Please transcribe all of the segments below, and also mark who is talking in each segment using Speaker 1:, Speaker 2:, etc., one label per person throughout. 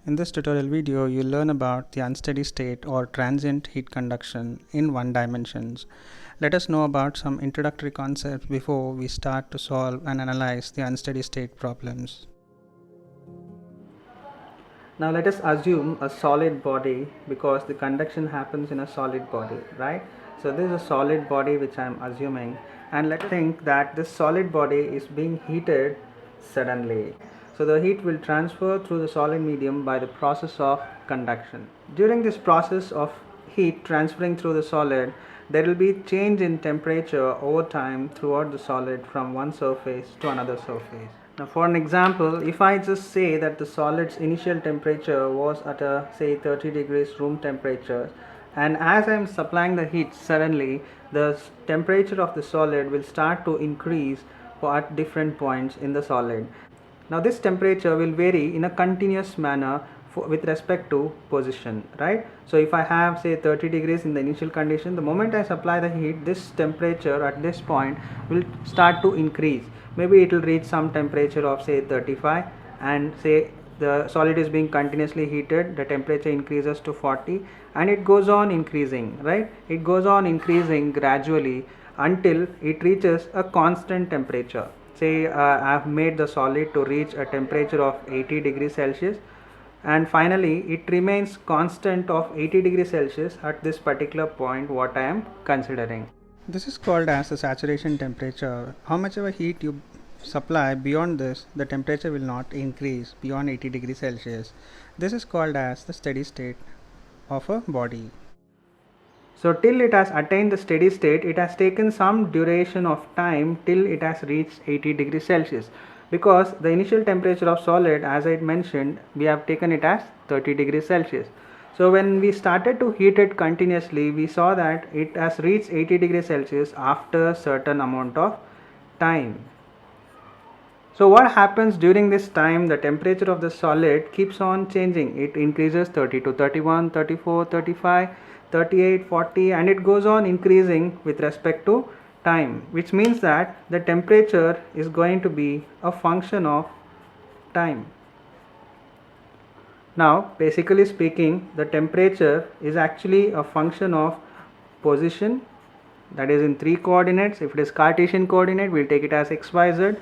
Speaker 1: In this tutorial video, you'll learn about the unsteady state or transient heat conduction in one dimensions. Let us know about some introductory concepts before we start to solve and analyze the unsteady state problems. Now let us assume a solid body because the conduction happens in a solid body, right? So this is a solid body which I am assuming, and let's think that this solid body is being heated suddenly. So the heat will transfer through the solid medium by the process of conduction. During this process of heat transferring through the solid, there will be change in temperature over time throughout the solid from one surface to another surface. Now for an example, if I just say that the solid's initial temperature was at a say 30 degrees room temperature, and as I am supplying the heat suddenly, the temperature of the solid will start to increase at different points in the solid. Now this temperature will vary in a continuous manner with respect to position, right? So if I have say 30 degrees in the initial condition, the moment I supply the heat, this temperature at this point will start to increase. Maybe it will reach some temperature of say 35, and say the solid is being continuously heated, the temperature increases to 40, and it goes on increasing, right? It goes on increasing gradually until it reaches a constant temperature. Say I have made the solid to reach a temperature of 80 degrees Celsius, and finally it remains constant of 80 degrees Celsius at this particular point what I am considering. This is called as the saturation temperature. How much ever heat you supply beyond this, the temperature will not increase beyond 80 degrees Celsius. This is called as the steady state of a body. So till it has attained the steady state, it has taken some duration of time till it has reached 80 degrees Celsius, because the initial temperature of solid, as I mentioned, we have taken it as 30 degrees Celsius. So when we started to heat it continuously, we saw that it has reached 80 degrees Celsius after a certain amount of time. So what happens during this time? The temperature of the solid keeps on changing. It increases 30 to 31, 34, 35, 38, 40, and it goes on increasing with respect to time, which means that the temperature is going to be a function of time. Now basically speaking, the temperature is actually a function of position, that is in 3 coordinates. If it is Cartesian coordinate, we'll take it as x, y, z,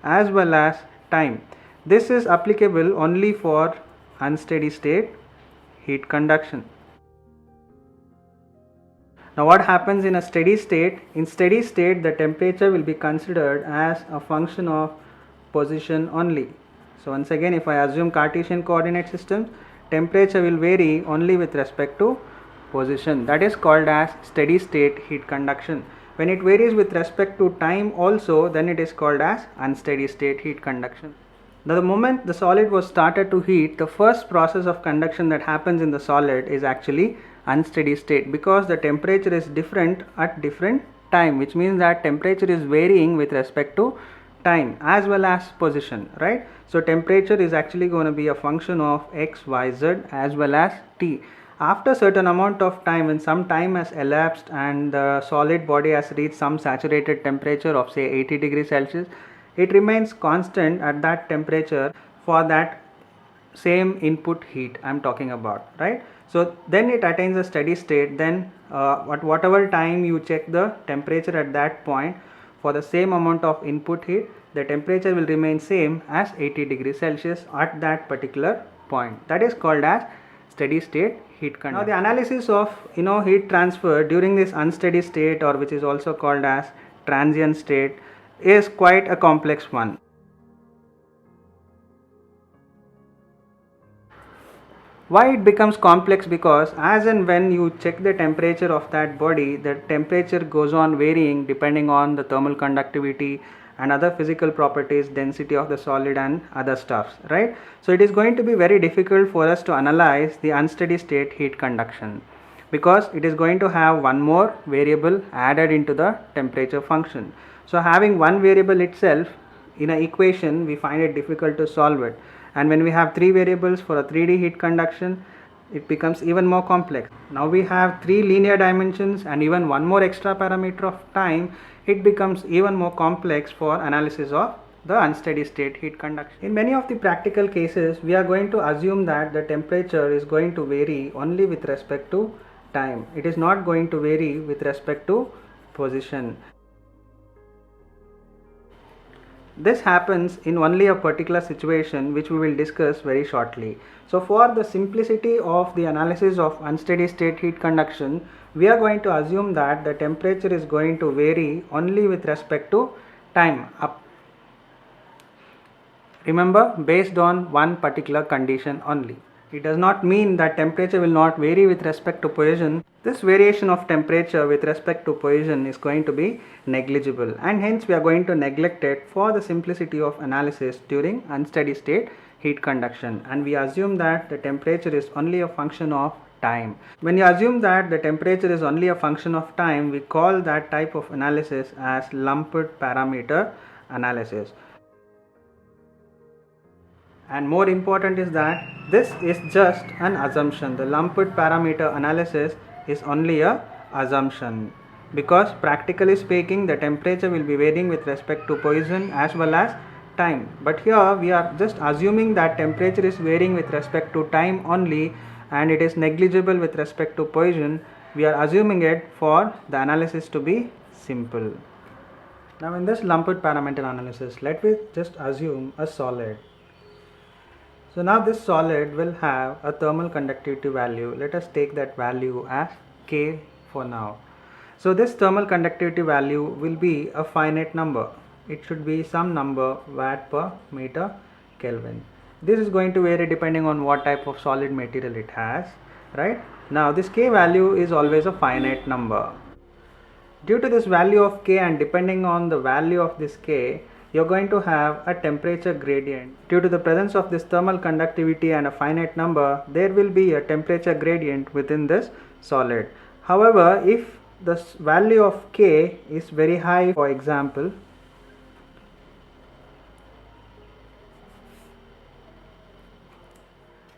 Speaker 1: as well as time. This is applicable only for unsteady state heat conduction. Now what happens in a steady state? In steady state, the temperature will be considered as a function of position only. So once again, if I assume Cartesian coordinate systems, temperature will vary only with respect to position. That is called as steady state heat conduction. When it varies with respect to time also, then it is called as unsteady state heat conduction. Now the moment the solid was started to heat, the first process of conduction that happens in the solid is actually unsteady state, because the temperature is different at different time, which means that temperature is varying with respect to time as well as position, right? So temperature is actually going to be a function of x, y, z as well as t. After a certain amount of time, when some time has elapsed and the solid body has reached some saturated temperature of say 80 degrees Celsius, it remains constant at that temperature for that same input heat I am talking about, right? So then it attains a steady state. Then at whatever time you check the temperature at that point, for the same amount of input heat, the temperature will remain same as 80 degrees Celsius at that particular point. That is called as steady state heat conduction. Now the analysis of heat transfer during this unsteady state, or which is also called as transient state, is quite a complex one. Why it becomes complex? Because as and when you check the temperature of that body, the temperature goes on varying depending on the thermal conductivity and other physical properties, density of the solid and other stuffs, right? So it is going to be very difficult for us to analyze the unsteady state heat conduction, because it is going to have one more variable added into the temperature function. So having one variable itself in an equation, we find it difficult to solve it. And when we have 3 variables for a 3D heat conduction, it becomes even more complex. Now we have 3 linear dimensions and even one more extra parameter of time. It becomes even more complex for analysis of the unsteady state heat conduction. In many of the practical cases, we are going to assume that the temperature is going to vary only with respect to time. It is not going to vary with respect to position. This happens in only a particular situation which we will discuss very shortly. So for the simplicity of the analysis of unsteady state heat conduction, we are going to assume that the temperature is going to vary only with respect to time. Remember, based on one particular condition only. It does not mean that temperature will not vary with respect to position. This variation of temperature with respect to position is going to be negligible, and hence we are going to neglect it for the simplicity of analysis during unsteady state heat conduction, and we assume that the temperature is only a function of time. When you assume that the temperature is only a function of time, we call that type of analysis as lumped parameter analysis. And more important is that this is just an assumption. The lumped parameter analysis is only a assumption, because practically speaking the temperature will be varying with respect to position as well as time. But here we are just assuming that temperature is varying with respect to time only, and it is negligible with respect to position. We are assuming it for the analysis to be simple. Now in this lumped parameter analysis, let me just assume a solid. So now this solid will have a thermal conductivity value. Let us take that value as K for now. So this thermal conductivity value will be a finite number. It should be some number watt per meter Kelvin. This is going to vary depending on what type of solid material it has, right? Now this K value is always a finite number. Due to this value of K, and depending on the value of this K, you're going to have a temperature gradient. Due to the presence of this thermal conductivity and a finite number, there will be a temperature gradient within this solid. However, if the value of K is very high, for example,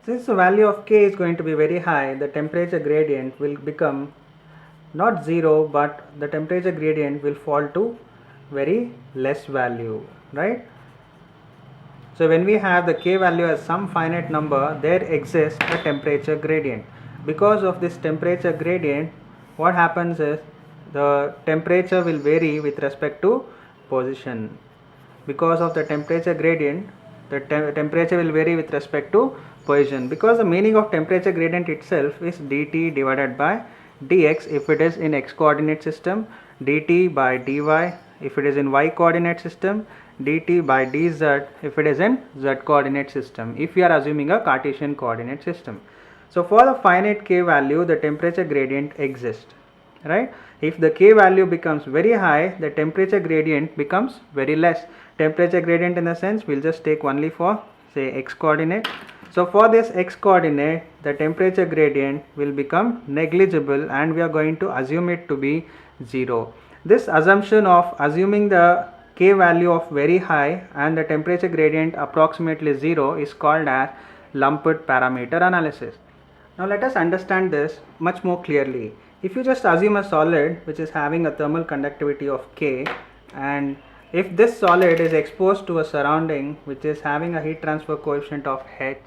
Speaker 1: since the value of K is going to be very high, the temperature gradient will become not 0, but the temperature gradient will fall to very less value, right? So when we have the K value as some finite number, there exists a temperature gradient. Because of this temperature gradient, what happens is the temperature will vary with respect to position. Because of the temperature gradient, the temperature will vary with respect to position, because the meaning of temperature gradient itself is dt divided by dx if it is in x coordinate system, dt by dy if it is in y coordinate system, dt by dz if it is in z coordinate system, if we are assuming a Cartesian coordinate system. So for the finite K value, the temperature gradient exists, right? If the K value becomes very high, the temperature gradient becomes very less. Temperature gradient in the sense, we'll just take only for say x coordinate. So for this x coordinate, the temperature gradient will become negligible, and we are going to assume it to be 0. This assumption of assuming the K value of very high and the temperature gradient approximately 0 is called as lumped parameter analysis. Now let us understand this much more clearly. If you just assume a solid which is having a thermal conductivity of K, and if this solid is exposed to a surrounding which is having a heat transfer coefficient of H,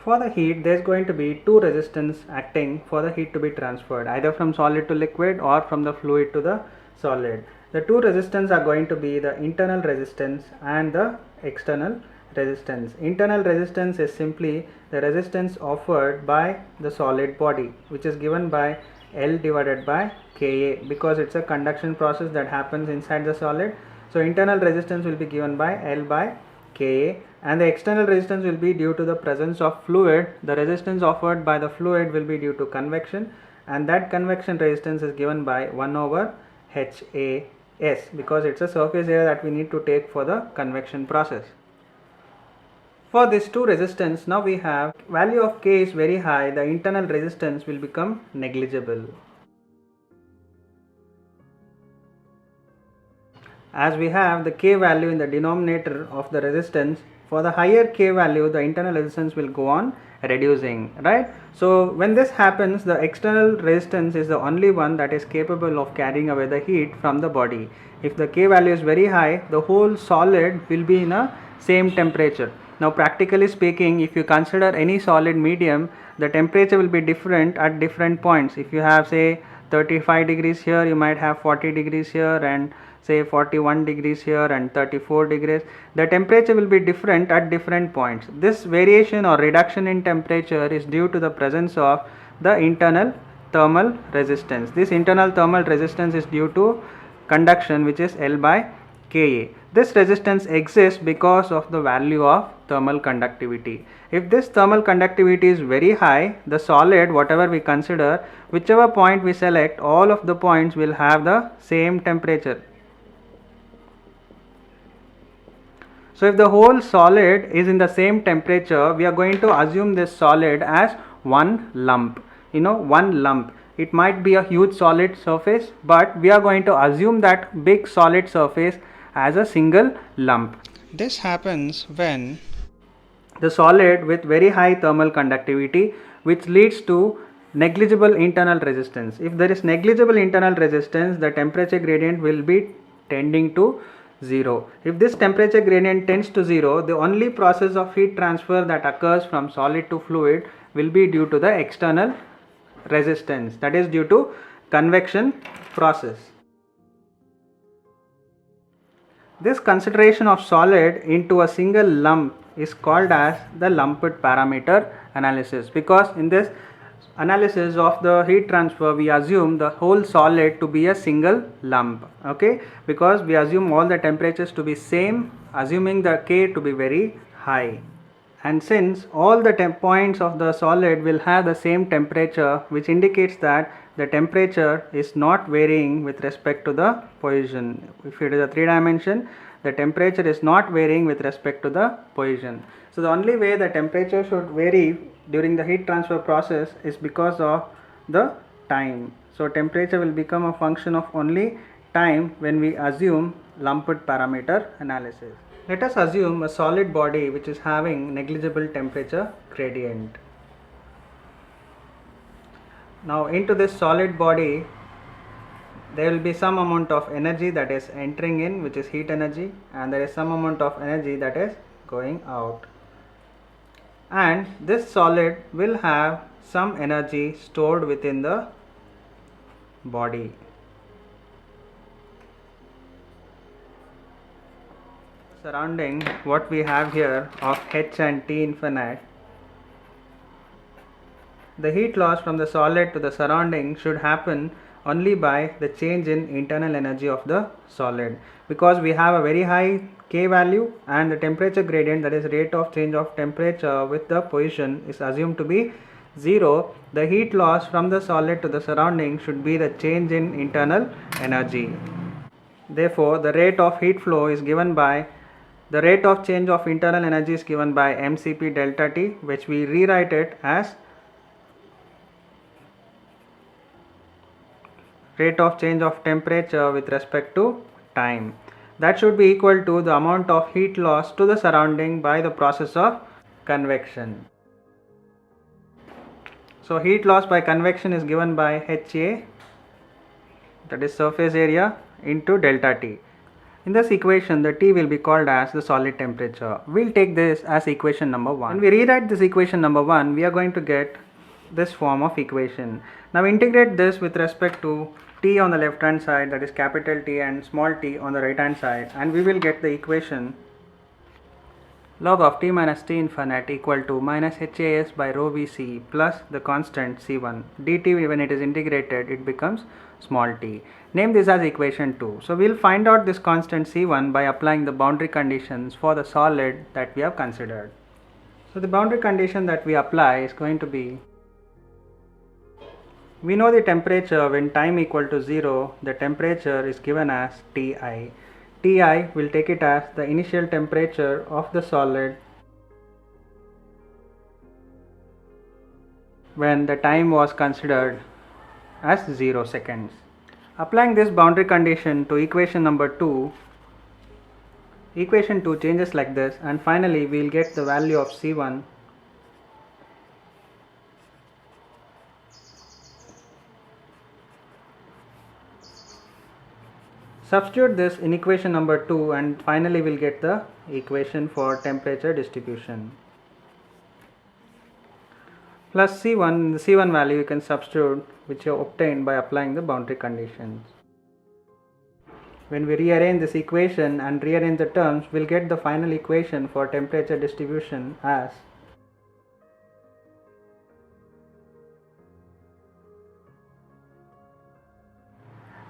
Speaker 1: for the heat there is going to be two resistance acting for the heat to be transferred, either from solid to liquid or from the fluid to the solid. The two resistance are going to be the internal resistance and the external resistance. Internal resistance is simply the resistance offered by the solid body, which is given by L divided by Ka, because it's a conduction process that happens inside the solid. So internal resistance will be given by L by Ka, and the external resistance will be due to the presence of fluid. The resistance offered by the fluid will be due to convection, and that convection resistance is given by 1 over HAS, because it's a surface area that we need to take for the convection process. For these two resistance, now we have value of K is very high, the internal resistance will become negligible. As we have the K value in the denominator of the resistance, for the higher K value, the internal resistance will go on reducing, right? So when this happens, the external resistance is the only one that is capable of carrying away the heat from the body. If the K value is very high, the whole solid will be in a same temperature. Now practically speaking, if you consider any solid medium, the temperature will be different at different points. If you have say 35 degrees here, you might have 40 degrees here, and say 41 degrees here and 34 degrees. The temperature will be different at different points. This variation or reduction in temperature is due to the presence of the internal thermal resistance. This internal thermal resistance is due to conduction, which is L by Ka. This resistance exists because of the value of thermal conductivity. If this thermal conductivity is very high, the solid, whatever we consider, whichever point we select, all of the points will have the same temperature. So if the whole solid is in the same temperature, we are going to assume this solid as one lump. One lump. It might be a huge solid surface, but we are going to assume that big solid surface as a single lump. This happens when the solid with very high thermal conductivity, which leads to negligible internal resistance. If there is negligible internal resistance, the temperature gradient will be tending to 0. If this temperature gradient tends to 0, the only process of heat transfer that occurs from solid to fluid will be due to the external resistance, that is due to convection process. This consideration of solid into a single lump is called as the lumped parameter analysis, because in this analysis of the heat transfer we assume the whole solid to be a single lump, okay, because we assume all the temperatures to be same, assuming the K to be very high. And since all the points of the solid will have the same temperature, which indicates that the temperature is not varying with respect to the position. If it is a 3 dimension, the temperature is not varying with respect to the position. So the only way the temperature should vary during the heat transfer process is because of the time. So temperature will become a function of only time when we assume lumped parameter analysis. Let us assume a solid body which is having negligible temperature gradient. Now into this solid body there will be some amount of energy that is entering in, which is heat energy, and there is some amount of energy that is going out. And this solid will have some energy stored within the body. Surrounding what we have here of H and T infinite, the heat loss from the solid to the surrounding should happen only by the change in internal energy of the solid, because we have a very high K value and the temperature gradient, that is rate of change of temperature with the position, is assumed to be 0. The heat loss from the solid to the surrounding should be the change in internal energy. Therefore the rate of heat flow is given by the rate of change of internal energy is given by mCp delta T, which we rewrite it as rate of change of temperature with respect to time. That should be equal to the amount of heat loss to the surrounding by the process of convection. So heat loss by convection is given by HA, that is surface area, into delta T. In this equation, the T will be called as the solid temperature. We'll take this as equation number 1. When we rewrite this equation number 1, we are going to get this form of equation. Now integrate this with respect to T on the left hand side, that is capital T, and small t on the right hand side, and we will get the equation log of T minus T infinite equal to minus HAS by rho Vc plus the constant C1 dt. When it is integrated, it becomes small t. Name this as equation 2. So we'll find out this constant C1 by applying the boundary conditions for the solid that we have considered. So the boundary condition that we apply is going to be, we know the temperature when time equal to 0, the temperature is given as Ti. Ti will take it as the initial temperature of the solid when the time was considered as 0 seconds. Applying this boundary condition to equation number 2, equation 2 changes like this, and finally we will get the value of C1 Substitute this in equation number 2 and finally we'll get the equation for temperature distribution. Plus C1, the C1 value you can substitute which you obtained by applying the boundary conditions. When we rearrange this equation and rearrange the terms, we'll get the final equation for temperature distribution as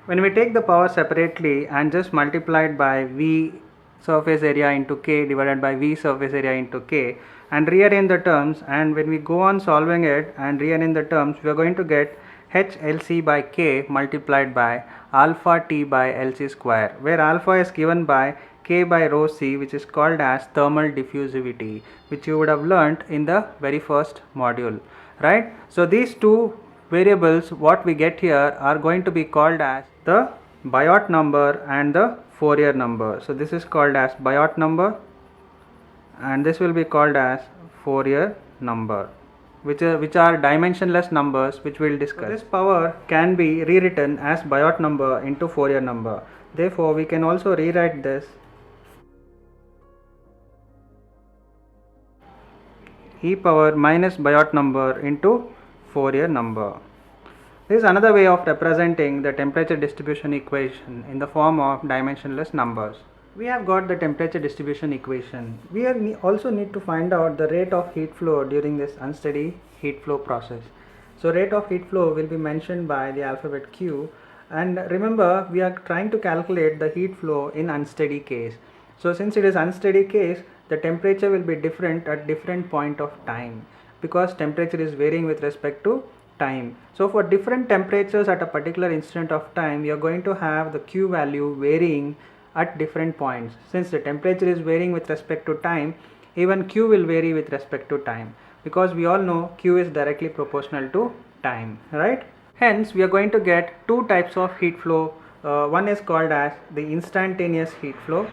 Speaker 1: when we take the power separately and just multiply it by V surface area into K divided by V surface area into K and rearrange the terms, and when we go on solving it and rearrange the terms, we are going to get HLC by K multiplied by alpha T by LC square, where alpha is given by K by rho C, which is called as thermal diffusivity, which you would have learnt in the very first module, right? So these two variables what we get here are going to be called as the Biot number and the Fourier number. So this is called as Biot number and this will be called as Fourier number, which are dimensionless numbers, which we will discuss. So this power can be rewritten as Biot number into Fourier number. Therefore we can also rewrite this e power minus Biot number into Fourier number. This is another way of representing the temperature distribution equation in the form of dimensionless numbers. We have got the temperature distribution equation. We also need to find out the rate of heat flow during this unsteady heat flow process. So rate of heat flow will be mentioned by the alphabet Q, and remember we are trying to calculate the heat flow in unsteady case. So since it is unsteady case, the temperature will be different at different point of time because temperature is varying with respect to time. So for different temperatures at a particular instant of time, you are going to have the Q value varying at different points. Since the temperature is varying with respect to time, even Q will vary with respect to time, because we all know Q is directly proportional to time, right? Hence we are going to get two types of heat flow. One is called as the instantaneous heat flow,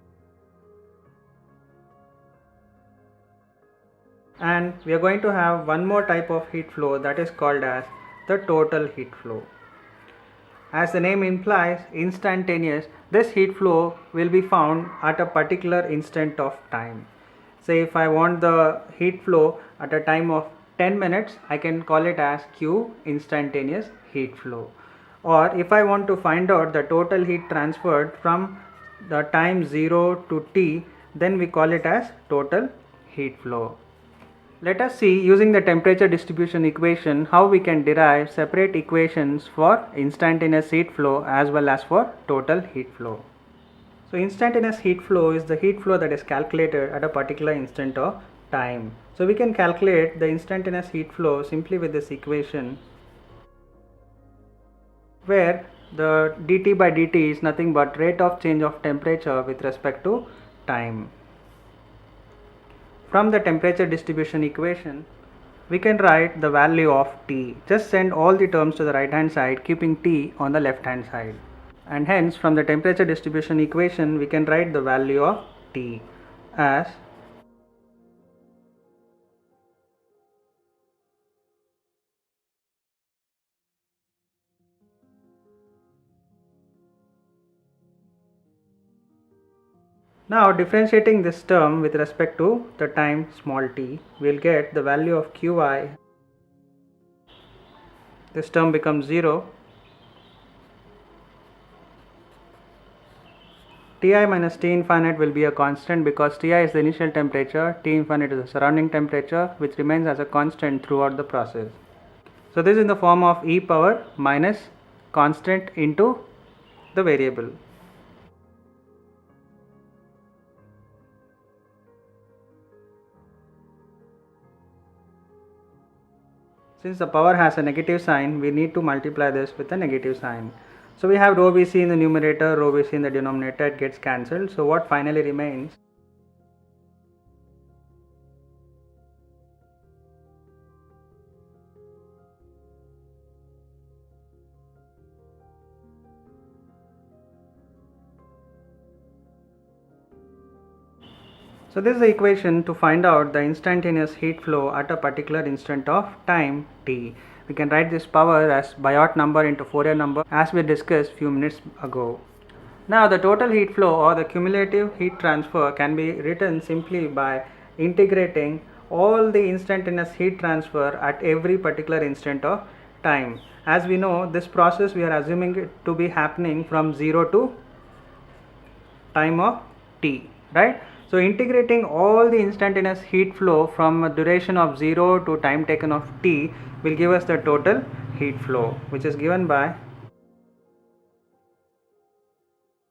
Speaker 1: and we are going to have one more type of heat flow that is called as the total heat flow. As the name implies, instantaneous, this heat flow will be found at a particular instant of time. Say if I want the heat flow at a time of 10 minutes, I can call it as Q instantaneous heat flow. Or if I want to find out the total heat transferred from the time 0 to T, then we call it as total heat flow. Let us see, using the temperature distribution equation, how we can derive separate equations for instantaneous heat flow as well as for total heat flow. So instantaneous heat flow is the heat flow that is calculated at a particular instant of time. So we can calculate the instantaneous heat flow simply with this equation, where the dt by dt is nothing but rate of change of temperature with respect to time. From the temperature distribution equation, we can write the value of T. Just send all the terms to the right hand side, keeping T on the left hand side. And hence from the temperature distribution equation, we can write the value of T as now differentiating this term with respect to the time small t, we will get the value of Qi. This term becomes 0. Ti minus T infinite will be a constant because Ti is the initial temperature, T infinite is the surrounding temperature, which remains as a constant throughout the process. So this is in the form of e power minus constant into the variable. Since the power has a negative sign, we need to multiply this with a negative sign. So we have rho Vc in the numerator, rho Vc in the denominator, it gets cancelled. So what finally remains? So this is the equation to find out the instantaneous heat flow at a particular instant of time t. We can write this power as Biot number into Fourier number as we discussed few minutes ago. Now the total heat flow or the cumulative heat transfer can be written simply by integrating all the instantaneous heat transfer at every particular instant of time. As we know, this process we are assuming it to be happening from 0 to time of t, right? So integrating all the instantaneous heat flow from a duration of 0 to time taken of t will give us the total heat flow, which is given by,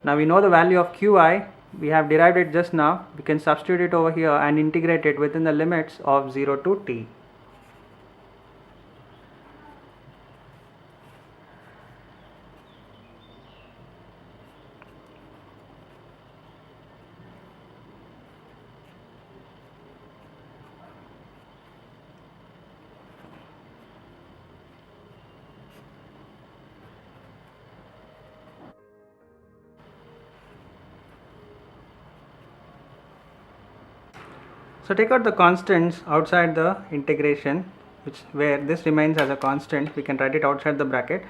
Speaker 1: now we know the value of Qi, we have derived it just now, we can substitute it over here and integrate it within the limits of 0 to t. So take out the constants outside the integration, which where this remains as a constant, we can write it outside the bracket.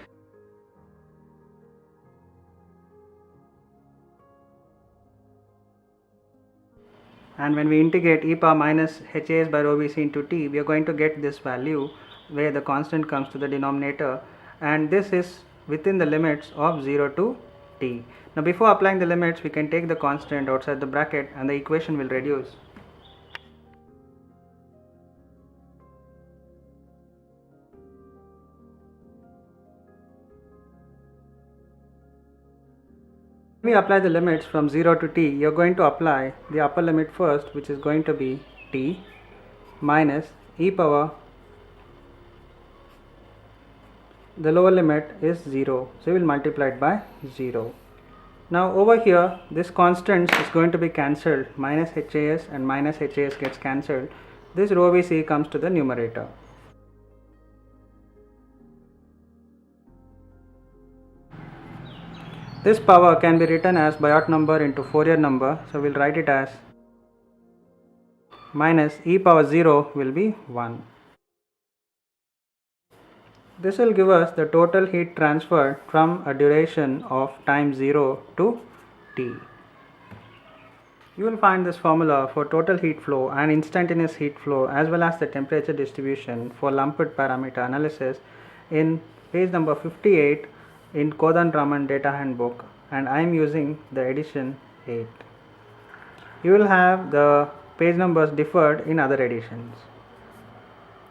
Speaker 1: And when we integrate e power minus HAS by rho Vc into t, we are going to get this value where the constant comes to the denominator, and this is within the limits of 0 to t. Now before applying the limits, we can take the constant outside the bracket and the equation will reduce. When we apply the limits from 0 to t, you are going to apply the upper limit first, which is going to be t minus e power, the lower limit is 0, so we will multiply it by 0. Now over here this constant is going to be cancelled, minus HAS and minus HAS gets cancelled, this rho Vc comes to the numerator. This power can be written as Biot number into Fourier number, so we will write it as minus e power 0 will be 1. This will give us the total heat transferred from a duration of time 0 to t. You will find this formula for total heat flow and instantaneous heat flow as well as the temperature distribution for lumped parameter analysis in page number 58 in Kodandaram Data Handbook, and I am using the edition 8. You will have the page numbers differed in other editions.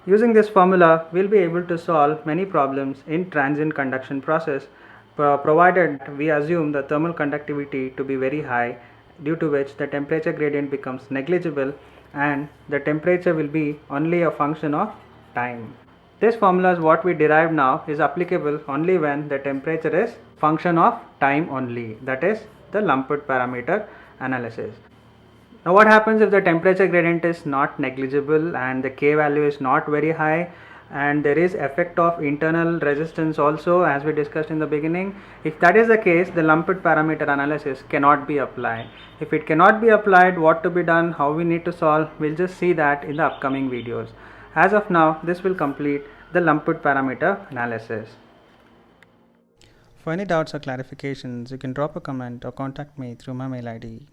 Speaker 1: Using this formula, we will be able to solve many problems in transient conduction process, provided we assume the thermal conductivity to be very high, due to which the temperature gradient becomes negligible and the temperature will be only a function of time. This formula is what we derived now is applicable only when the temperature is function of time only, that is the lumped parameter analysis. Now what happens if the temperature gradient is not negligible and the K value is not very high and there is effect of internal resistance also, as we discussed in the beginning? If that is the case, the lumped parameter analysis cannot be applied. If it cannot be applied, what to be done, how we need to solve, we'll just see that in the upcoming videos. As of now, this will complete the lumped parameter analysis. For any doubts or clarifications, you can drop a comment or contact me through my mail ID.